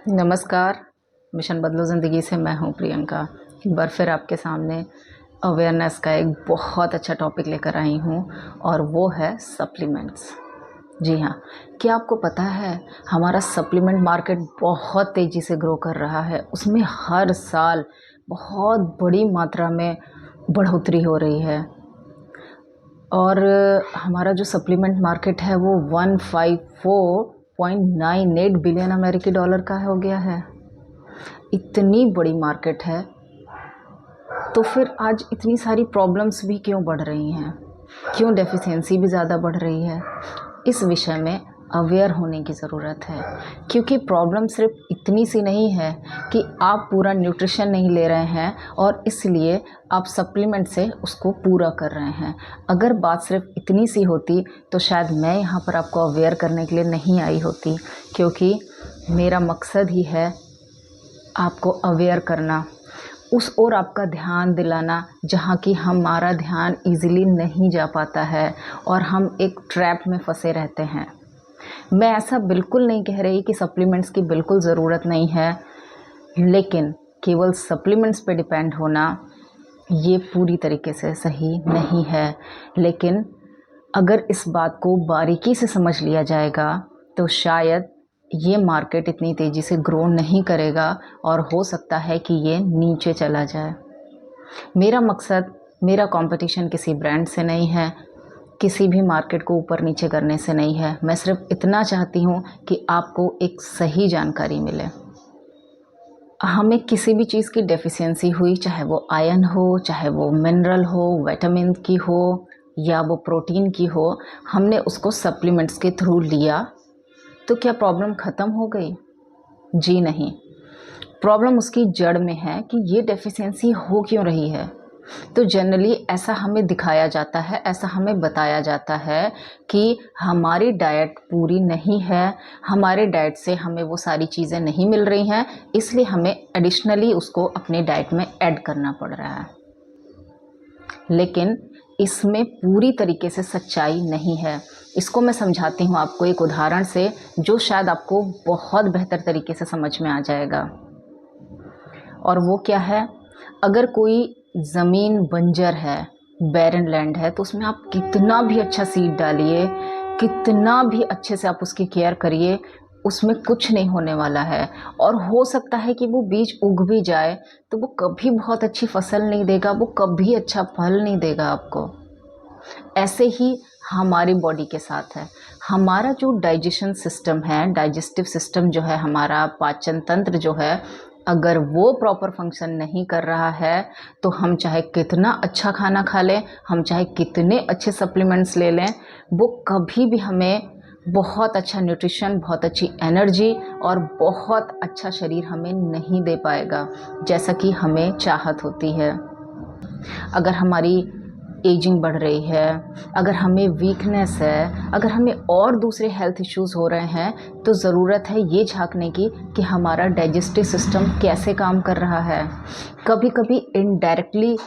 नमस्कार। मिशन बदलो ज़िंदगी से मैं हूँ प्रियंका। एक बार फिर आपके सामने अवेयरनेस का एक बहुत अच्छा टॉपिक लेकर आई हूँ और वो है सप्लीमेंट्स। जी हाँ, क्या आपको पता है हमारा सप्लीमेंट मार्केट बहुत तेज़ी से ग्रो कर रहा है। उसमें हर साल बहुत बड़ी मात्रा में बढ़ोतरी हो रही है और हमारा जो सप्लीमेंट मार्केट है वो 154.98 बिलियन अमेरिकी डॉलर का हो गया है। इतनी बड़ी मार्केट है, तो फिर आज इतनी सारी प्रॉब्लम्स भी क्यों बढ़ रही हैं? क्यों डेफिशिएंसी भी ज़्यादा बढ़ रही है? इस विषय में अवेयर होने की ज़रूरत है, क्योंकि प्रॉब्लम सिर्फ इतनी सी नहीं है कि आप पूरा न्यूट्रिशन नहीं ले रहे हैं और इसलिए आप सप्लीमेंट से उसको पूरा कर रहे हैं। अगर बात सिर्फ इतनी सी होती तो शायद मैं यहाँ पर आपको अवेयर करने के लिए नहीं आई होती, क्योंकि मेरा मकसद ही है आपको अवेयर करना, उस ओर आपका ध्यान दिलाना जहाँ कि हमारा ध्यान इजीली नहीं जा पाता है और हम एक ट्रैप में फंसे रहते हैं। मैं ऐसा बिल्कुल नहीं कह रही कि सप्लीमेंट्स की बिल्कुल ज़रूरत नहीं है, लेकिन केवल सप्लीमेंट्स पे डिपेंड होना ये पूरी तरीके से सही नहीं है। लेकिन अगर इस बात को बारीकी से समझ लिया जाएगा तो शायद ये मार्केट इतनी तेज़ी से ग्रो नहीं करेगा और हो सकता है कि ये नीचे चला जाए। मेरा मकसद, मेरा कंपटीशन किसी ब्रांड से नहीं है, किसी भी मार्केट को ऊपर नीचे करने से नहीं है। मैं सिर्फ इतना चाहती हूँ कि आपको एक सही जानकारी मिले। हमें किसी भी चीज़ की डेफिशिएंसी हुई, चाहे वो आयरन हो, चाहे वो मिनरल हो, विटामिन की हो या वो प्रोटीन की हो, हमने उसको सप्लीमेंट्स के थ्रू लिया तो क्या प्रॉब्लम ख़त्म हो गई? जी नहीं। प्रॉब्लम उसकी जड़ में है कि ये डेफिशिएंसी हो क्यों रही है। तो जनरली ऐसा हमें दिखाया जाता है, ऐसा हमें बताया जाता है कि हमारी डाइट पूरी नहीं है, हमारे डाइट से हमें वो सारी चीज़ें नहीं मिल रही हैं, इसलिए हमें एडिशनली उसको अपने डाइट में ऐड करना पड़ रहा है। लेकिन इसमें पूरी तरीके से सच्चाई नहीं है। इसको मैं समझाती हूँ आपको एक उदाहरण से, जो शायद आपको बहुत बेहतर तरीके से समझ में आ जाएगा। और वो क्या है, अगर कोई ज़मीन बंजर है, बैरन लैंड है, तो उसमें आप कितना भी अच्छा सीड डालिए, कितना भी अच्छे से आप उसकी केयर करिए, उसमें कुछ नहीं होने वाला है। और हो सकता है कि वो बीज उग भी जाए तो वो कभी बहुत अच्छी फसल नहीं देगा, वो कभी अच्छा फल नहीं देगा आपको। ऐसे ही हमारी बॉडी के साथ है। हमारा जो डाइजेशन सिस्टम है, डाइजेस्टिव सिस्टम जो है, हमारा पाचन तंत्र जो है, अगर वो प्रॉपर फंक्शन नहीं कर रहा है तो हम चाहे कितना अच्छा खाना खा लें, हम चाहे कितने अच्छे सप्लीमेंट्स ले लें, वो कभी भी हमें बहुत अच्छा न्यूट्रिशन, बहुत अच्छी एनर्जी और बहुत अच्छा शरीर हमें नहीं दे पाएगा जैसा कि हमें चाहत होती है। अगर हमारी एजिंग बढ़ रही है, अगर हमें वीकनेस है, अगर हमें और दूसरे हेल्थ इश्यूज़ हो रहे हैं, तो ज़रूरत है ये झांकने की कि हमारा डाइजेस्टिव सिस्टम कैसे काम कर रहा है। कभी कभी इनडायरेक्टली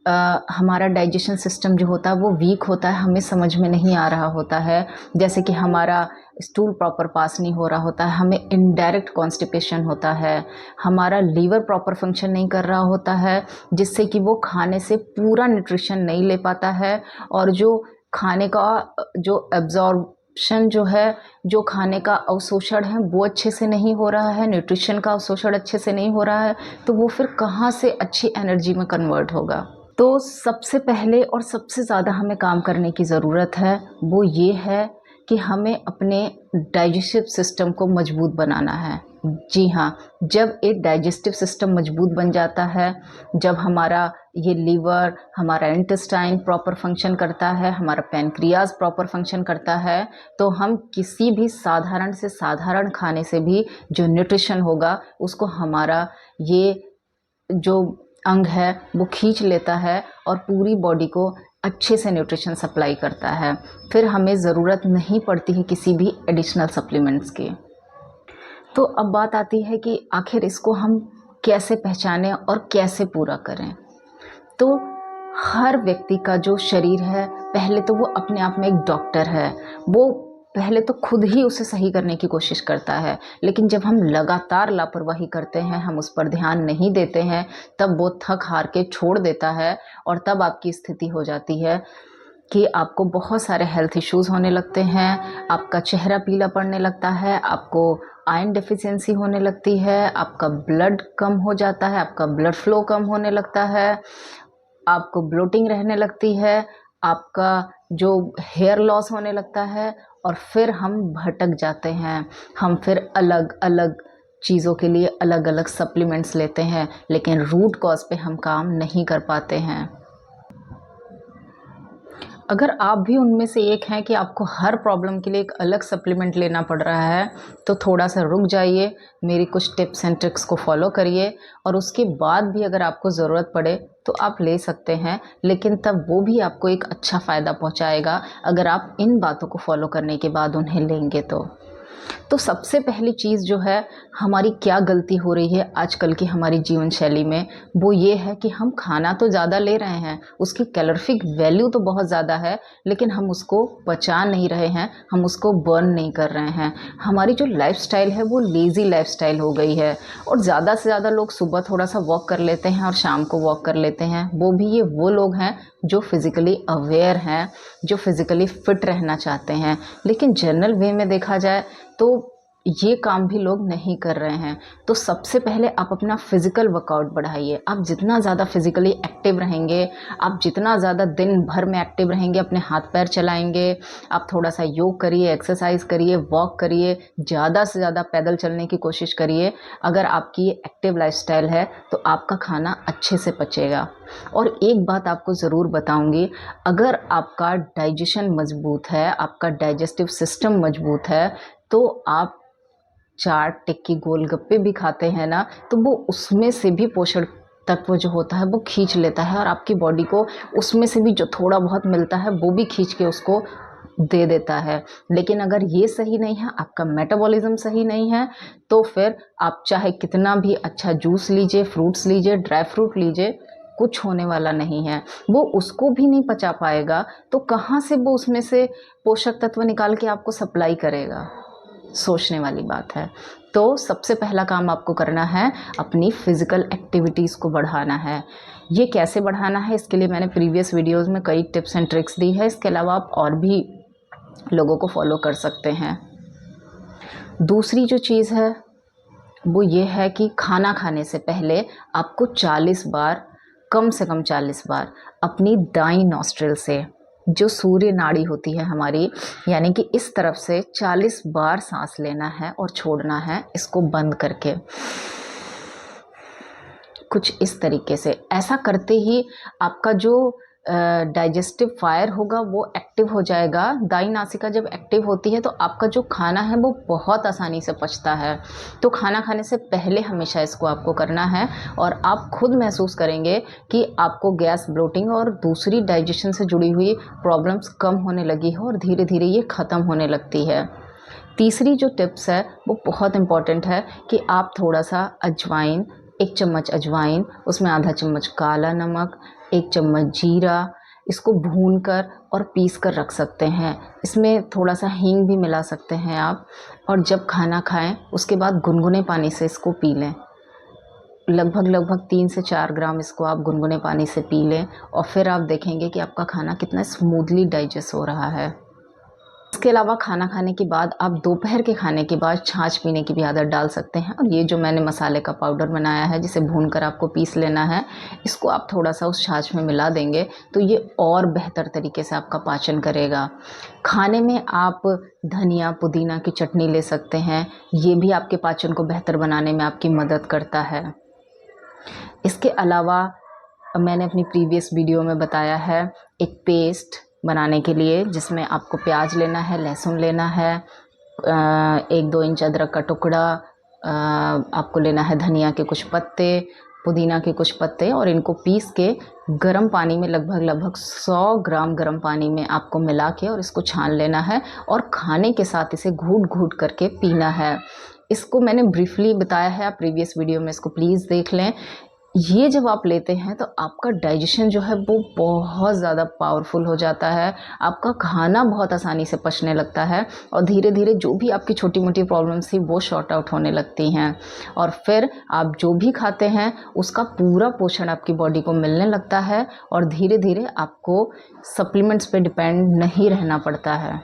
हमारा डाइजेशन सिस्टम जो होता है वो वीक होता है, हमें समझ में नहीं आ रहा होता है। जैसे कि हमारा स्टूल प्रॉपर पास नहीं हो रहा होता है, हमें इनडायरेक्ट कॉन्स्टिपेशन होता है, हमारा लीवर प्रॉपर फंक्शन नहीं कर रहा होता है, जिससे कि वो खाने से पूरा न्यूट्रिशन नहीं ले पाता है और जो खाने का जो एब्जॉर्प्शन जो है, जो खाने का अवशोषण है वो अच्छे से नहीं हो रहा है, न्यूट्रिशन का अवशोषण अच्छे से नहीं हो रहा है, तो वो फिर कहाँ से अच्छी एनर्जी में कन्वर्ट होगा। तो सबसे पहले और सबसे ज़्यादा हमें काम करने की ज़रूरत है, वो ये है कि हमें अपने डाइजेस्टिव सिस्टम को मजबूत बनाना है। जी हाँ, जब एक डाइजेस्टिव सिस्टम मजबूत बन जाता है, जब हमारा ये लीवर, हमारा इंटेस्टाइन प्रॉपर फंक्शन करता है, हमारा पैनक्रियाज प्रॉपर फंक्शन करता है, तो हम किसी भी साधारण से साधारण खाने से भी जो न्यूट्रिशन होगा उसको हमारा ये जो अंग है वो खींच लेता है और पूरी बॉडी को अच्छे से न्यूट्रिशन सप्लाई करता है। फिर हमें ज़रूरत नहीं पड़ती है किसी भी एडिशनल सप्लीमेंट्स की। तो अब बात आती है कि आखिर इसको हम कैसे पहचानें और कैसे पूरा करें। तो हर व्यक्ति का जो शरीर है, पहले तो वो अपने आप में एक डॉक्टर है। वो पहले तो खुद ही उसे सही करने की कोशिश करता है, लेकिन जब हम लगातार लापरवाही करते हैं, हम उस पर ध्यान नहीं देते हैं, तब वो थक हार के छोड़ देता है। और तब आपकी स्थिति हो जाती है कि आपको बहुत सारे हेल्थ इश्यूज़ होने लगते हैं, आपका चेहरा पीला पड़ने लगता है, आपको आयरन डेफिशिएंसी होने लगती है, आपका ब्लड कम हो जाता है, आपका ब्लड फ्लो कम होने लगता है, आपको ब्लोटिंग रहने लगती है, आपका जो हेयर लॉस होने लगता है, और फिर हम भटक जाते हैं। हम फिर अलग अलग चीज़ों के लिए अलग अलग सप्लीमेंट्स लेते हैं, लेकिन रूट कॉज पे हम काम नहीं कर पाते हैं। अगर आप भी उनमें से एक हैं कि आपको हर प्रॉब्लम के लिए एक अलग सप्लीमेंट लेना पड़ रहा है, तो थोड़ा सा रुक जाइए, मेरी कुछ टिप्स एंड ट्रिक्स को फॉलो करिए, और उसके बाद भी अगर आपको ज़रूरत पड़े तो आप ले सकते हैं, लेकिन तब वो भी आपको एक अच्छा फ़ायदा पहुंचाएगा अगर आप इन बातों को फॉलो करने के बाद उन्हें लेंगे तो सबसे पहली चीज़ जो है, हमारी क्या गलती हो रही है आजकल की हमारी जीवन शैली में, वो ये है कि हम खाना तो ज़्यादा ले रहे हैं, उसकी कैलोरीफिक वैल्यू तो बहुत ज़्यादा है, लेकिन हम उसको पचा नहीं रहे हैं, हम उसको बर्न नहीं कर रहे हैं। हमारी जो लाइफस्टाइल है वो लेज़ी लाइफस्टाइल हो गई है, और ज़्यादा से ज़्यादा लोग सुबह थोड़ा सा वॉक कर लेते हैं और शाम को वॉक कर लेते हैं। वो भी ये वो लोग हैं जो फिज़िकली अवेयर हैं, जो फिज़िकली फ़िट रहना चाहते हैं, लेकिन जनरल वे में देखा जाए तो ये काम भी लोग नहीं कर रहे हैं। तो सबसे पहले आप अपना फिज़िकल वर्कआउट बढ़ाइए। आप जितना ज़्यादा फिज़िकली एक्टिव रहेंगे, आप जितना ज़्यादा दिन भर में एक्टिव रहेंगे, अपने हाथ पैर चलाएंगे, आप थोड़ा सा योग करिए, एक्सरसाइज करिए, वॉक करिए, ज़्यादा से ज़्यादा पैदल चलने की कोशिश करिए। अगर आपकी ये एक्टिव लाइफस्टाइल है तो आपका खाना अच्छे से पचेगा। और एक बात आपको ज़रूर बताऊंगी, अगर आपका डाइजेशन मजबूत है, आपका डाइजेस्टिव सिस्टम मजबूत है, तो आप चाट, टिक्की, गोलगप्पे भी खाते हैं ना, तो वो उसमें से भी पोषण तत्व जो होता है वो खींच लेता है, और आपकी बॉडी को उसमें से भी जो थोड़ा बहुत मिलता है वो भी खींच के उसको दे देता है। लेकिन अगर ये सही नहीं है, आपका मेटाबॉलिज्म सही नहीं है, तो फिर आप चाहे कितना भी अच्छा जूस लीजिए, फ्रूट्स लीजिए, ड्राई फ्रूट लीजिए, कुछ होने वाला नहीं है। वो उसको भी नहीं पचा पाएगा, तो कहाँ से वो उसमें से पोषक तत्व निकाल के आपको सप्लाई करेगा? सोचने वाली बात है। तो सबसे पहला काम आपको करना है, अपनी फ़िज़िकल एक्टिविटीज़ को बढ़ाना है। ये कैसे बढ़ाना है, इसके लिए मैंने प्रीवियस वीडियोस में कई टिप्स एंड ट्रिक्स दी है। इसके अलावा आप और भी लोगों को फॉलो कर सकते हैं। दूसरी जो चीज़ है वो ये है कि खाना खाने से पहले आपको 40 बार, कम से कम 40 बार अपनी दाईं नॉस्ट्रिल से, जो सूर्य नाड़ी होती है हमारी, यानी कि इस तरफ से 40 बार सांस लेना है और छोड़ना है, इसको बंद करके, कुछ इस तरीके से। ऐसा करते ही आपका जो डाइजेस्टिव फायर होगा वो एक्टिव हो जाएगा। दाई नासिका जब एक्टिव होती है तो आपका जो खाना है वो बहुत आसानी से पचता है। तो खाना खाने से पहले हमेशा इसको आपको करना है, और आप खुद महसूस करेंगे कि आपको गैस, ब्लोटिंग और दूसरी डाइजेशन से जुड़ी हुई प्रॉब्लम्स कम होने लगी है, और धीरे धीरे ये ख़त्म होने लगती है। तीसरी जो टिप्स है वो बहुत इम्पॉर्टेंट है कि आप थोड़ा सा अजवाइन, 1 चम्मच अजवाइन, उसमें आधा चम्मच काला नमक, 1 चम्मच जीरा, इसको भूनकर और पीस कर रख सकते हैं। इसमें थोड़ा सा हींग भी मिला सकते हैं आप। और जब खाना खाएं उसके बाद गुनगुने पानी से इसको पी लें। लगभग 3 से 4 ग्राम इसको आप गुनगुने पानी से पी लें, और फिर आप देखेंगे कि आपका खाना कितना स्मूथली डाइजेस्ट हो रहा है। इसके अलावा खाना खाने के बाद आप दोपहर के खाने के बाद छाछ पीने की भी आदत डाल सकते हैं। और ये जो मैंने मसाले का पाउडर बनाया है, जिसे भूनकर आपको पीस लेना है, इसको आप थोड़ा सा उस छाछ में मिला देंगे तो ये और बेहतर तरीके से आपका पाचन करेगा। खाने में आप धनिया, पुदीना की चटनी ले सकते हैं, ये भी आपके पाचन को बेहतर बनाने में आपकी मदद करता है। इसके अलावा मैंने अपनी प्रीवियस वीडियो में बताया है एक पेस्ट बनाने के लिए, जिसमें आपको प्याज लेना है, लहसुन लेना है, 1-2 इंच अदरक का टुकड़ा, आपको लेना है धनिया के कुछ पत्ते, पुदीना के कुछ पत्ते, और इनको पीस के गर्म पानी में लगभग 100 ग्राम गर्म पानी में आपको मिला के और इसको छान लेना है, और खाने के साथ इसे घूट घूट करके पीना है। इसको मैंने ब्रीफली बताया है, आप प्रीवियस वीडियो में इसको प्लीज़ देख लें। ये जब आप लेते हैं तो आपका डाइजेशन जो है वो बहुत ज़्यादा पावरफुल हो जाता है, आपका खाना बहुत आसानी से पचने लगता है और धीरे धीरे जो भी आपकी छोटी मोटी प्रॉब्लम्स थी वो शॉर्ट आउट होने लगती हैं और फिर आप जो भी खाते हैं उसका पूरा पोषण आपकी बॉडी को मिलने लगता है और धीरे धीरे आपको सप्लीमेंट्स पे डिपेंड नहीं रहना पड़ता है।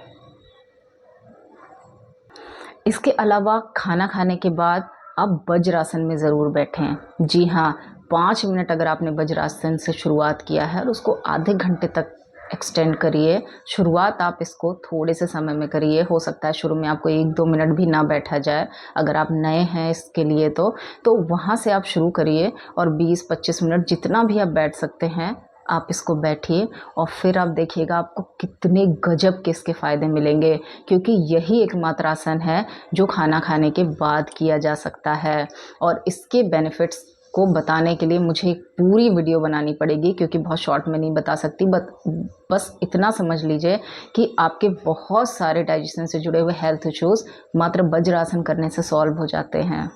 इसके अलावा खाना खाने के बाद आप वज्रासन में ज़रूर बैठें। जी हाँ, 5 मिनट अगर आपने वज्रासन से शुरुआत किया है और उसको आधे घंटे तक एक्सटेंड करिए। शुरुआत आप इसको थोड़े से समय में करिए, हो सकता है शुरू में आपको 1-2 मिनट भी ना बैठा जाए, अगर आप नए हैं इसके लिए तो वहाँ से आप शुरू करिए और 20-25 मिनट जितना भी आप बैठ सकते हैं आप इसको बैठिए और फिर आप देखिएगा आपको कितने गजब के इसके फ़ायदे मिलेंगे, क्योंकि यही एकमात्र आसन है जो खाना खाने के बाद किया जा सकता है और इसके बेनिफिट्स को बताने के लिए मुझे एक पूरी वीडियो बनानी पड़ेगी, क्योंकि बहुत शॉर्ट में नहीं बता सकती। बस इतना समझ लीजिए कि आपके बहुत सारे डाइजेशन से जुड़े हुए हेल्थ इश्यूज़ मात्र वज्रासन करने से सॉल्व हो जाते हैं।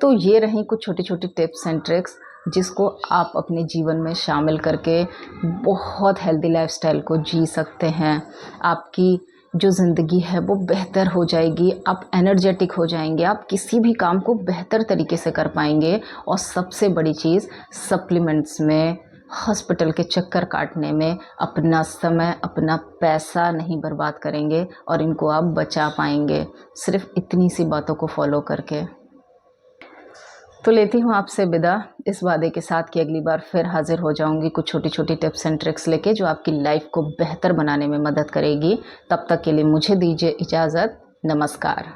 तो ये रहीं कुछ छोटी छोटी टिप्स एंड ट्रिक्स जिसको आप अपने जीवन में शामिल करके बहुत हेल्दी लाइफस्टाइल को जी सकते हैं। आपकी जो ज़िंदगी है वो बेहतर हो जाएगी, आप एनर्जेटिक हो जाएंगे, आप किसी भी काम को बेहतर तरीके से कर पाएंगे और सबसे बड़ी चीज़ सप्लीमेंट्स में, हॉस्पिटल के चक्कर काटने में अपना समय, अपना पैसा नहीं बर्बाद करेंगे और इनको आप बचा पाएंगे सिर्फ इतनी सी बातों को फॉलो करके। तो लेती हूँ आपसे विदा इस वादे के साथ कि अगली बार फिर हाजिर हो जाऊंगी कुछ छोटी छोटी टिप्स एंड ट्रिक्स लेके जो आपकी लाइफ को बेहतर बनाने में मदद करेगी। तब तक के लिए मुझे दीजिए इजाज़त। नमस्कार।